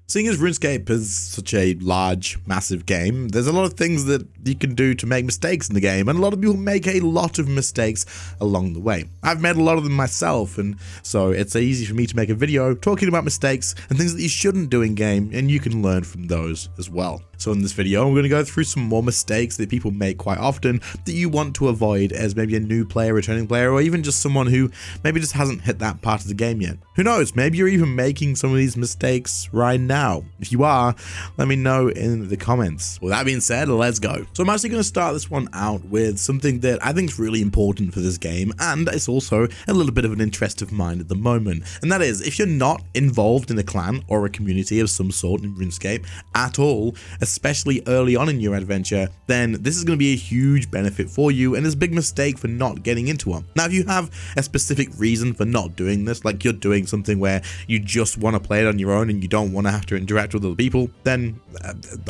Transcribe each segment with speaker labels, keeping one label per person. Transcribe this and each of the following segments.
Speaker 1: Seeing as RuneScape is such a large, massive game, there's a lot of things that you can do to make mistakes in the game, and a lot of people make a lot of mistakes along the way. I've made a lot of them myself, and so it's easy for me to make a video talking about mistakes and things that you shouldn't do in game, and you can learn from those as well. So in this video, I'm going to go through some more mistakes that people make quite often that you want to avoid as maybe a new player, returning player, or even just someone who maybe just hasn't hit that part of the game yet. Who knows, maybe you're even making some of these mistakes right now. If you are, let me know in the comments. With that being said, let's go. So I'm actually going to start this one out with something that I think is really important for this game, and it's also a little bit of an interest of mine at the moment. And that is, if you're not involved in a clan or a community of some sort in RuneScape at all, especially early on in your adventure, then this is going to be a huge benefit for you, and it's a big mistake for not getting into one. Now, if you have a specific reason for not doing this, like you're doing something where you just want to play it on your own and you don't want to have to interact with other people, then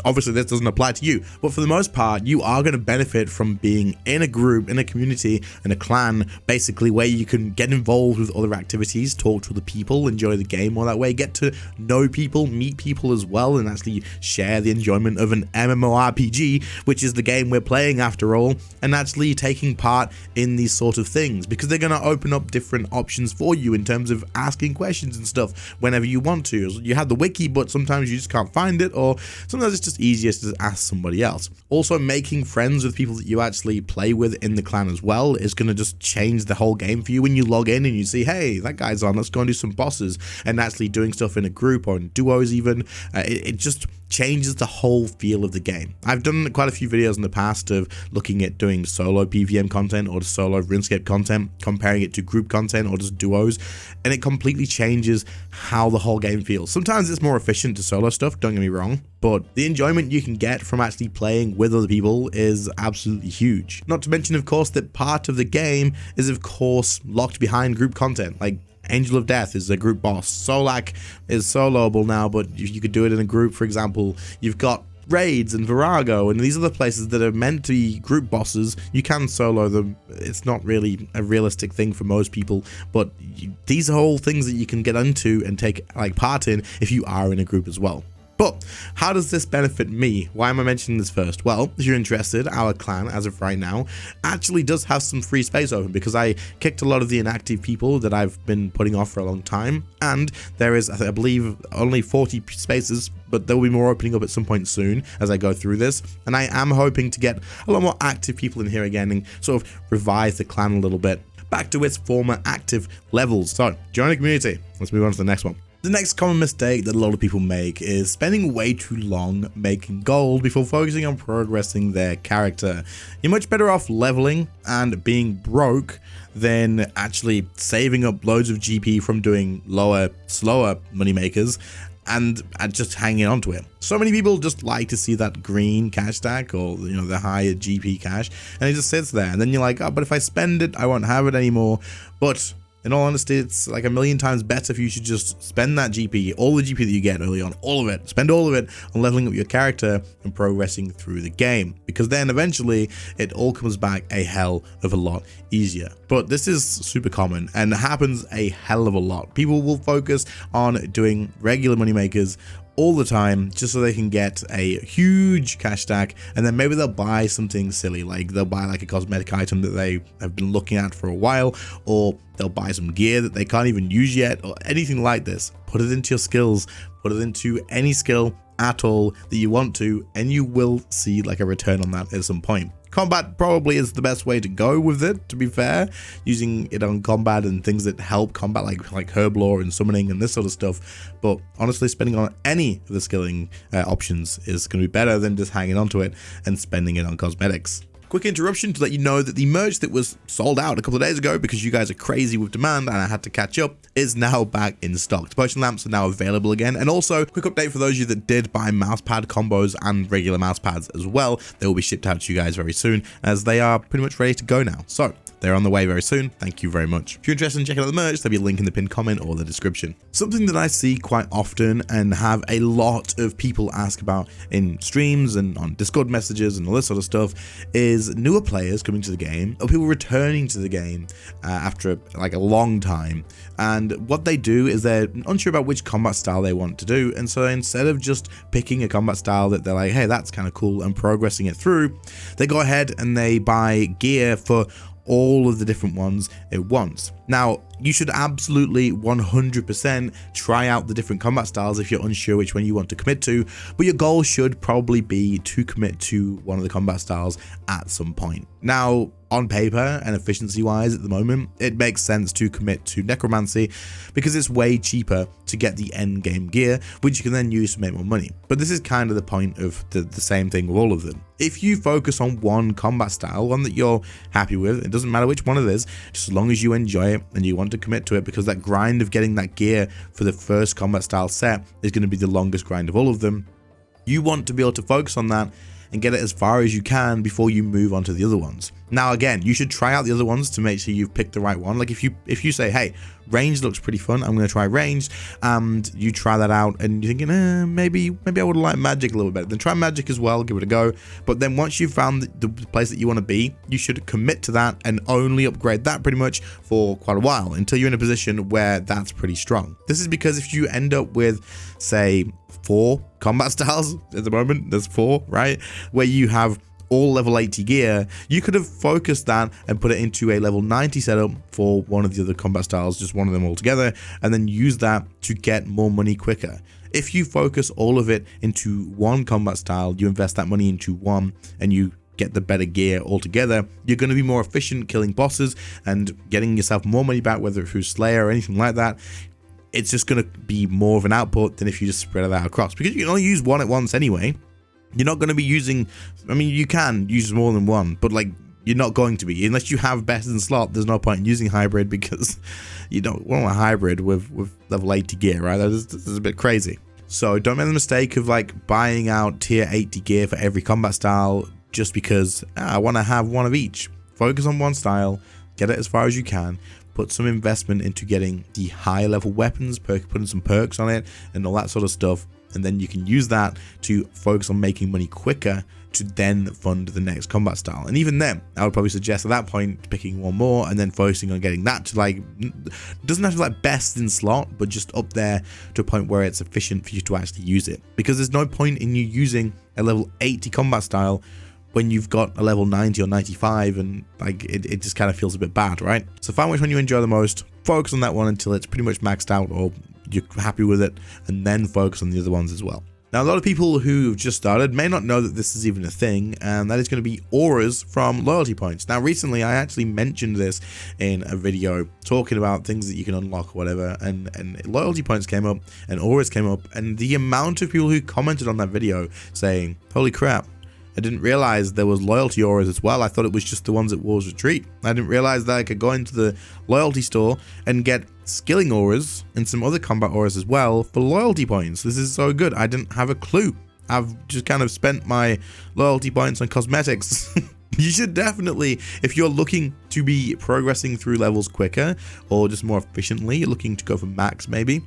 Speaker 1: obviously this doesn't apply to you. But for the most part, you are going to benefit from being in a group, in a community, in a clan, basically, where you can get involved with other activities, talk to other people, enjoy the game all that way, get to know people, meet people as well, and actually share the enjoyment of an MMORPG, which is the game we're playing after all, and actually taking part in these sort of things, because they're going to open up different options for you in terms of asking questions and stuff whenever you want to. You have the wiki, but sometimes you just can't find it, or sometimes it's just easier to just ask somebody else. Also, making friends with people that you actually play with in the clan as well is going to just change the whole game for you. When you log in and you see, hey, that guy's on, let's go and do some bosses, and actually doing stuff in a group or in duos even, it just changes the whole feel of the game. I've done quite a few videos in the past of looking at doing solo PVM content or solo RuneScape content, comparing it to group content or just duos, and it completely changes how the whole game feels. Sometimes it's more efficient to solo stuff, don't get me wrong, but the enjoyment you can get from actually playing with other people is absolutely huge. Not to mention, of course, that part of the game is, of course, locked behind group content. Like Angel of Death is a group boss. Solak is soloable now, but you could do it in a group. For example, you've got raids and Virago, and these are the places that are meant to be group bosses. You can solo them. It's not really a realistic thing for most people, but these are all things that you can get into and take part in if you are in a group as well. But how does this benefit me? Why am I mentioning this first? Well, if you're interested, our clan, as of right now, actually does have some free space open, because I kicked a lot of the inactive people that I've been putting off for a long time, and there is, I believe, only 40 spaces, but there will be more opening up at some point soon as I go through this, and I am hoping to get a lot more active people in here again and sort of revive the clan a little bit back to its former active levels. So, join the community. Let's move on to the next one. The next common mistake that a lot of people make is spending way too long making gold before focusing on progressing their character. You're much better off leveling and being broke than actually saving up loads of GP from doing lower, slower money makers and just hanging on to it. So many people just like to see that green cash stack, or the higher GP cash, and it just sits there, and then you're like, oh, but if I spend it, I won't have it anymore. But in all honesty, it's like a million times better if you should just spend that GP, all the GP that you get early on, all of it, spend all of it on leveling up your character and progressing through the game, because then eventually it all comes back a hell of a lot easier. But this is super common and happens a hell of a lot. People will focus on doing regular money makers all the time just so they can get a huge cash stack, and then maybe they'll buy something silly, like they'll buy like a cosmetic item that they have been looking at for a while, or they'll buy some gear that they can't even use yet, or anything like this. Put it into your skills, put it into any skill at all that you want to, and you will see like a return on that at some point. Combat probably is the best way to go with it, to be fair, using it on combat and things that help combat, like herb lore and summoning and this sort of stuff. But honestly, spending on any of the skilling options is going to be better than just hanging onto it and spending it on cosmetics. Quick interruption to let you know that the merch that was sold out a couple of days ago because you guys are crazy with demand and I had to catch up is now back in stock. The potion lamps are now available again, and also quick update for those of you that did buy mousepad combos and regular mousepads as well. They will be shipped out to you guys very soon as they are pretty much ready to go now. So They're on the way very soon. Thank you very much. If you're interested in checking out the merch, there'll be a link in the pinned comment or the description. Something that I see quite often and have a lot of people ask about in streams and on Discord messages and all this sort of stuff is newer players coming to the game or people returning to the game after like a long time. And what they do is they're unsure about which combat style they want to do. And so instead of just picking a combat style that they're like, hey, that's kind of cool, and progressing it through, they go ahead and they buy gear for all of the different ones at once. Now, you should absolutely 100% try out the different combat styles if you're unsure which one you want to commit to, but your goal should probably be to commit to one of the combat styles at some point. Now, on paper and efficiency wise at the moment, it makes sense to commit to necromancy because it's way cheaper to get the end game gear, which you can then use to make more money. But this is kind of the point of the same thing with all of them. If you focus on one combat style, one that you're happy with, it doesn't matter which one it is, just as long as you enjoy it and you want to commit to it, because that grind of getting that gear for the first combat style set is going to be the longest grind of all of them. You want to be able to focus on that and get it as far as you can before you move on to the other ones. Now, again, you should try out the other ones to make sure you've picked the right one. Like if you say, hey, range looks pretty fun, I'm going to try range, and you try that out and you're thinking, maybe I would like magic a little bit, then try magic as well, give it a go. But then once you've found the place that you want to be, you should commit to that and only upgrade that pretty much for quite a while until you're in a position where that's pretty strong. This is because if you end up with, say, 4 combat styles at the moment, there's 4, right, where you have all level 80 gear, you could have focused that and put it into a level 90 setup for one of the other combat styles, just one of them all together, and then use that to get more money quicker. If you focus all of it into one combat style, you invest that money into one, and you get the better gear altogether, you're going to be more efficient killing bosses and getting yourself more money back, whether it's through Slayer or anything like that. It's just going to be more of an output than if you just spread it out across, because you can only use one at once anyway. You're not going to be using, I mean, you can use more than one, but like, you're not going to be, unless you have best in slot. There's no point in using hybrid because you don't want a hybrid with level 80 gear, right? This is a bit crazy. So don't make the mistake of like buying out tier 80 gear for every combat style just because I want to have one of each. Focus on one style, get it as far as you can, put some investment into getting the high level weapons, putting some perks on it and all that sort of stuff. And then you can use that to focus on making money quicker to then fund the next combat style. And even then, I would probably suggest at that point picking one more and then focusing on getting that to like, doesn't have to be like best in slot, but just up there to a point where it's efficient for you to actually use it. Because there's no point in you using a level 80 combat style when you've got a level 90 or 95 and like it just kind of feels a bit bad, right? So find which one you enjoy the most, focus on that one until it's pretty much maxed out or you're happy with it, and then focus on the other ones as well. Now, a lot of people who've just started may not know that this is even a thing, and that is going to be auras from loyalty points. Now, recently, I actually mentioned this in a video talking about things that you can unlock or whatever, and loyalty points came up, and auras came up, and the amount of people who commented on that video saying, holy crap, I didn't realize there was loyalty auras as well. I thought it was just the ones at War's Retreat. I didn't realize that I could go into the loyalty store and get skilling auras and some other combat auras as well for loyalty points. This is so good. I didn't have a clue. I've just kind of spent my loyalty points on cosmetics. You should definitely, if you're looking to be progressing through levels quicker or just more efficiently, looking to go for max maybe,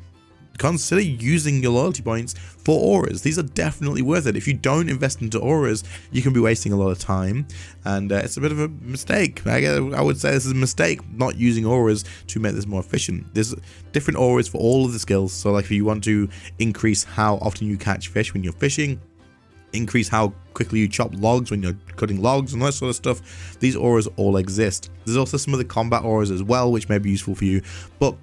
Speaker 1: consider using your loyalty points for auras. These are definitely worth it. If you don't invest into auras, you can be wasting a lot of time, and it's a bit of a mistake. I would say this is a mistake, not using auras to make this more efficient. There's different auras for all of the skills. So like if you want to increase how often you catch fish when you're fishing, increase how quickly you chop logs when you're cutting logs and that sort of stuff, these auras all exist. There's also some of the combat auras as well, which may be useful for you, but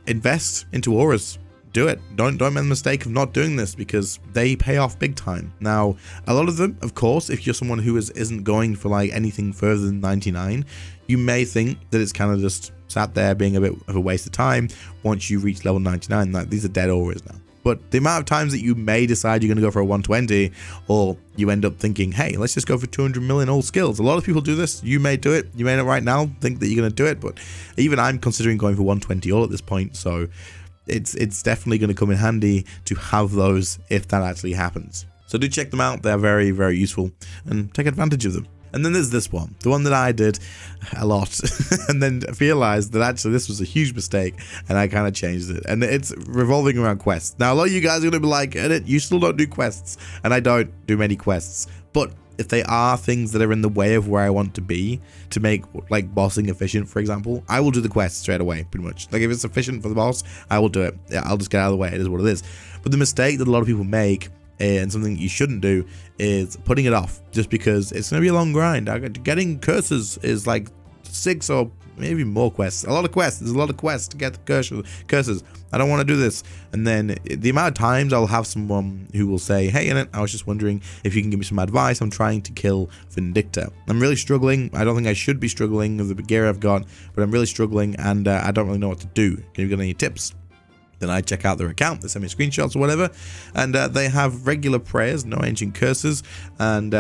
Speaker 1: invest into auras. Do it. Don't make the mistake of not doing this, because they pay off big time. Now, a lot of them, of course, if you're someone who isn't going for like anything further than 99, you may think that it's kind of just sat there being a bit of a waste of time once you reach level 99. Like, these are dead auras now. But the amount of times that you may decide you're going to go for a 120, or you end up thinking, hey, let's just go for 200 million all skills. A lot of people do this. You may do it. You may not right now think that you're going to do it, but even I'm considering going for 120 all at this point. So it's definitely going to come in handy to have those if that actually happens. So do check them out. They're very, very useful, and take advantage of them. And then there's this one, the one that I did a lot, and then realized that actually this was a huge mistake, and I kind of changed it. And it's revolving around quests. Now, a lot of you guys are going to be like, Init, you still don't do quests, and I don't do many quests. But if they are things that are in the way of where I want to be, to make like bossing efficient, for example, I will do the quest straight away, pretty much. Like if it's efficient for the boss, I will do it. Yeah, I'll just get out of the way. It is what it is. But the mistake that a lot of people make, and something you shouldn't do, is putting it off just because it's going to be a long grind. Getting curses is like 6 or maybe more quests. A lot of quests. There's a lot of quests to get the curses. I don't want to do this. And then the amount of times I'll have someone who will say, hey, Init, I was just wondering if you can give me some advice. I'm trying to kill Vindicta. I'm really struggling. I don't think I should be struggling with the gear I've got, but I'm really struggling, and I don't really know what to do. Can you get any tips? Then I check out their account, they send me screenshots or whatever, and they have regular prayers, no ancient curses, and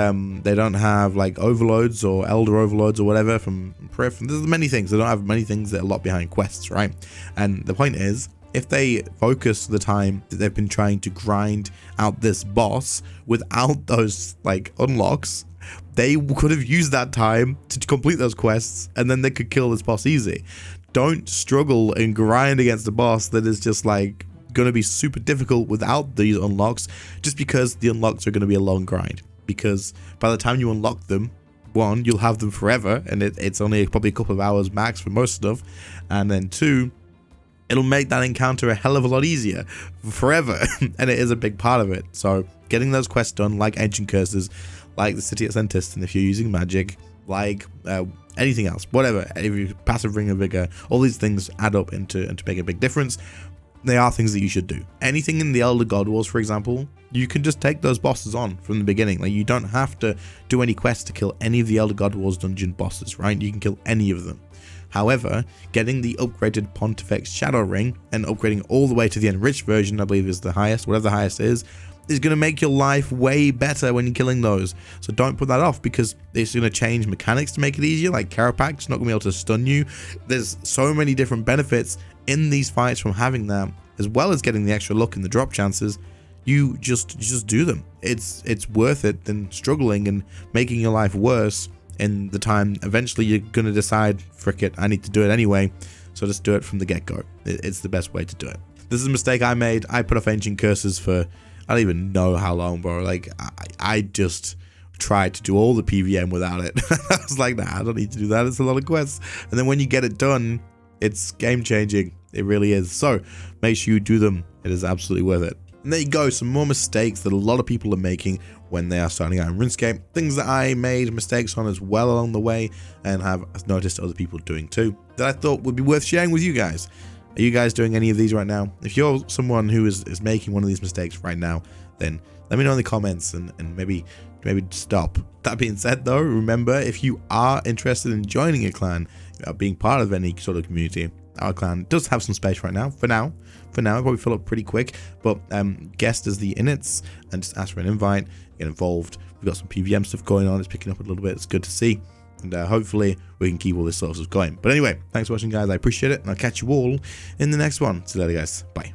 Speaker 1: they don't have like overloads or elder overloads or whatever from prayer. There's many things. They don't have many things that are locked behind quests, right? And the point is, if they focus the time that they've been trying to grind out this boss without those like unlocks, they could have used that time to complete those quests, and then they could kill this boss easy. Don't struggle and grind against a boss that is just like going to be super difficult without these unlocks, just because the unlocks are going to be a long grind. Because by the time you unlock them, one, you'll have them forever, and it's only probably a couple of hours max for most stuff, and then two, it'll make that encounter a hell of a lot easier forever, and it is a big part of it. So getting those quests done, like ancient curses, like the city at Centist, and if you're using magic, like anything else, whatever, if you passive ring of vigor, all these things add up into make a big difference. They are things that you should do. Anything in the Elder God Wars, for example, you can just take those bosses on from the beginning. Like, you don't have to do any quests to kill any of the Elder God Wars dungeon bosses, right? You can kill any of them. However, getting the upgraded Pontifex Shadow Ring and upgrading all the way to the enriched version, I believe is the highest, whatever the highest is going to make your life way better when you're killing those. So don't put that off, because it's going to change mechanics to make it easier. Like Carapac's not going to be able to stun you. There's so many different benefits in these fights from having that, as well as getting the extra luck and the drop chances. You just do them. It's worth it than struggling and making your life worse in the time. Eventually you're going to decide, frick it, I need to do it anyway. So just do it from the get-go. It's the best way to do it. This is a mistake I made. I put off ancient curses for I don't even know how long, bro. Like, I just tried to do all the PVM without it. I was like, nah, I don't need to do that. It's a lot of quests. And then when you get it done, it's game changing. It really is. So make sure you do them. It is absolutely worth it. And there you go. Some more mistakes that a lot of people are making when they are starting out in RuneScape. Things that I made mistakes on as well along the way, and have noticed other people doing too, that I thought would be worth sharing with you guys. Are you guys doing any of these right now? If you're someone who is making one of these mistakes right now, then let me know in the comments and maybe stop. That being said though, remember, if you are interested in joining a clan, being part of any sort of community, our clan does have some space right now. For now, it'll probably fill up pretty quick, but guest as the Inits and just ask for an invite, get involved. We've got some PVM stuff going on. It's picking up a little bit. It's good to see. And hopefully we can keep all this sort of stuff going. But anyway, thanks for watching, guys. I appreciate it. And I'll catch you all in the next one. See you later, guys. Bye.